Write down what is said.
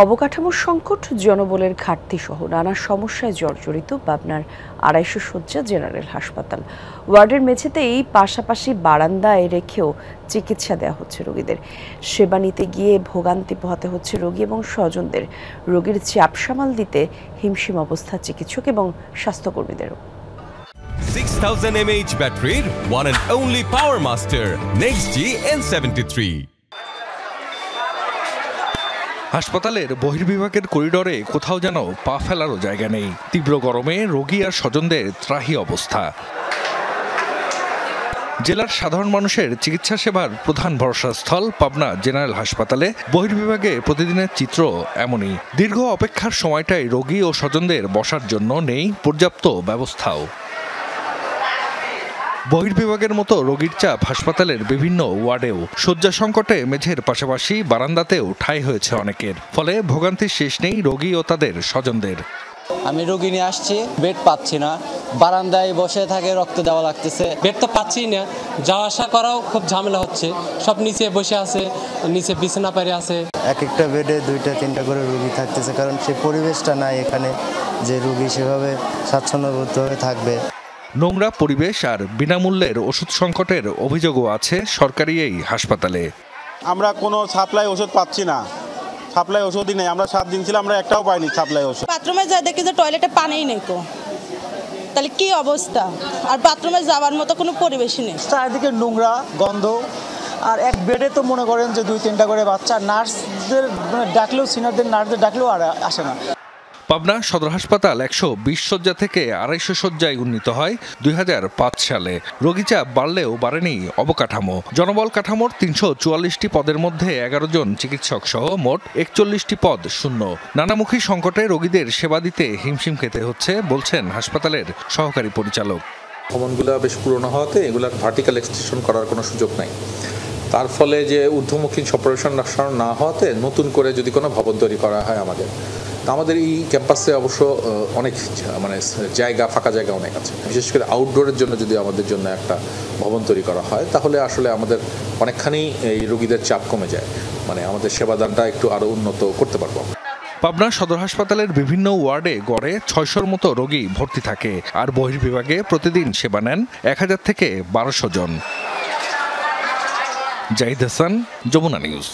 অবকাঠামোর সংকট, জনবলের ঘাটতি সহ নানা সমস্যায় জর্জরিত পাবনার ২৫০ শয্যা জেনারেল হাসপাতাল। ওয়ার্ডের মেঝেতেই পাশাপাশি বারান্দায় রেখেও চিকিৎসা দেওয়া হচ্ছে রোগীদের। সেবা নিতে গিয়ে ভোগান্তি পোহাতে হচ্ছে রোগী এবং স্বজনদের। রোগীর চাপ সামাল দিতে হিমশিম অবস্থা চিকিৎসক এবং স্বাস্থ্যকর্মীদেরও। 6000 mAh ব্যাটারির one and only power master NextG N73। হাসপাতালের বহির্বিভাগের করিডরে কোথাও যেন পা ফেলারও জায়গা নেই। তীব্র গরমে রোগী আর স্বজনদের ত্রাহি অবস্থা। জেলার সাধারণ মানুষের চিকিৎসা সেবার প্রধান ভরসাস্থল পাবনা জেনারেল হাসপাতালে বহির্বিভাগে প্রতিদিনের চিত্র এমনই। দীর্ঘ অপেক্ষার সময়টাই রোগী ও স্বজনদের বসার জন্য নেই পর্যাপ্ত ব্যবস্থাও। বহির্বিভাগের মতো রোগীর চাপ হাসপাতালের বিভিন্ন ওয়ার্ডেও। শয্যা সংকটে মেঝের পাশাপাশি বারান্দাতেও ঠাঁই হয়েছে অনেকের। ফলে ভোগান্তির শেষ নেই রোগী ও তাদের স্বজনদের। আমি রোগী নিয়ে আসছি, বেড পাচ্ছি না, বারান্দায় বসে থাকে, রক্ত দেওয়া লাগতেছে। বেড তো পাচ্ছি না, যাওয়া আসা করাও খুব ঝামেলা হচ্ছে। সব নিচে বসে আছে, নিচে বিছানা পেরে আছে। এক একটা বেডে 2টা-3টা করে রোগী থাকতেছে, কারণ সেই পরিবেশটা নাই এখানে যে রোগী সেভাবে স্বাচ্ছন্দ্যবোধভাবে থাকবে। নোংরা পরিবেশ আর বিনামূল্যের ওষুধ সংকটের অভিযোগও আছে সরকারি এই হাসপাতালে। আমরা কোনো সাপ্লাই ওষুধ পাচ্ছি না, সাপ্লাই ওষুধই নেই। আমরা 7 দিন ছিলাম, আমরা একটাও পাইনি সাপ্লাই ওষুধ। বাথরুমে যা দেখি যে টয়লেটে পানিই নেই, তো তাহলে কি অবস্থা? আর বাথরুমে যাওয়ার মতো কোনো পরিবেশই নেই। চারিদিকে নোংরা গন্ধ, আর এক বেডে তো মনে করেন যে 2-3টা করে বাচ্চা। নার্সদের ডাকলেও, সিনিয়রদের নার্সদের ডাকলেও আর আসে না। পাবনা সদর হাসপাতাল 120 শয্যা থেকে 250 শয্যায় উন্নীত হয় 2005 সালে। রোগী চাপ বাড়লেও বাড়েনি অবকাঠামো। জনবল কাঠামোর 344টি পদের মধ্যে 11 জন চিকিৎসক সহ মোট 41টি পদ শূন্য। নানামুখী সংকটে রোগীদের সেবা দিতে হিমশিম খেতে হচ্ছে বলছেন হাসপাতালের সহকারী পরিচালক। ভবনগুলো বেশ পুরনো হওয়াতে এগুলার ভার্টিক্যাল এক্সটেনশন করার কোনো সুযোগ নাই। তার ফলে যে ঊর্ধ্বমুখী অপারেশন না হওয়াতে নতুন করে যদি কোনো ভবন তৈরি করা হয় আমাদের এই ক্যাম্পাসে অবশ্য অনেক জায়গা, ফাঁকা জায়গা অনেক আছে। বিশেষ করে আউটডোরের জন্য যদি আমাদের জন্য একটা ভবন তৈরি করা হয় তাহলে আসলে আমাদের অনেকখানি এই রোগীদের চাপ কমে যায়, আমাদের সেবাদানটা একটু আরও উন্নত করতে পারবো। পাবনা সদর হাসপাতালের বিভিন্ন ওয়ার্ডে গড়ে 600-র মতো রোগী ভর্তি থাকে, আর বহির্বিভাগে প্রতিদিন সেবা নেন 1000 থেকে 1200 জন। জাহিদ হাসান, যমুনা নিউজ।